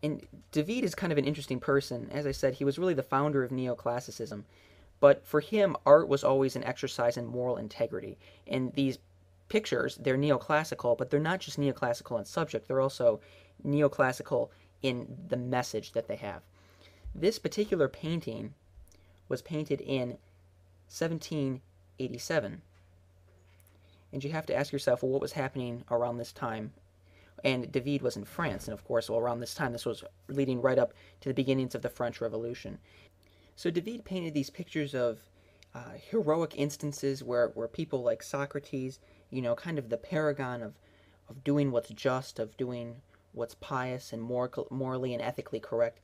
And David is kind of an interesting person. As I said, he was really the founder of Neoclassicism. But for him, art was always an exercise in moral integrity. And these pictures, they're neoclassical, but they're not just neoclassical in subject, they're also neoclassical in the message that they have. This particular painting was painted in 1787. And you have to ask yourself, well, what was happening around this time? And David was in France, and of course, well, around this time, this was leading right up to the beginnings of the French Revolution. So David painted these pictures of heroic instances where people like Socrates, kind of the paragon of doing what's just, of doing what's pious and morally and ethically correct.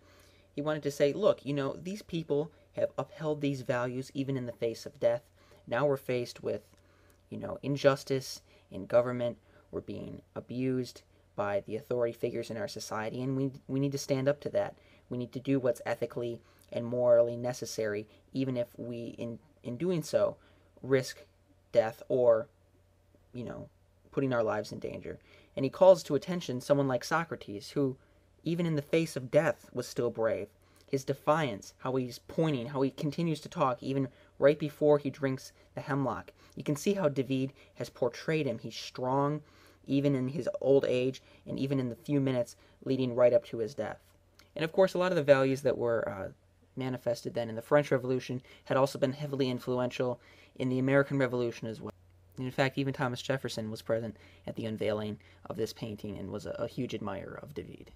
He wanted to say, look, these people have upheld these values even in the face of death. Now we're faced with, injustice in government. We're being abused by the authority figures in our society, and we need to stand up to that. We need to do what's ethically and morally necessary, even if we, in doing so, risk death or, putting our lives in danger. And he calls to attention someone like Socrates, who, even in the face of death, was still brave. His defiance, how he's pointing, how he continues to talk, even right before he drinks the hemlock. You can see how David has portrayed him. He's strong, even in his old age, and even in the few minutes leading right up to his death. And of course, a lot of the values that were manifested then in the French Revolution had also been heavily influential in the American Revolution as well. And in fact, even Thomas Jefferson was present at the unveiling of this painting and was a huge admirer of David.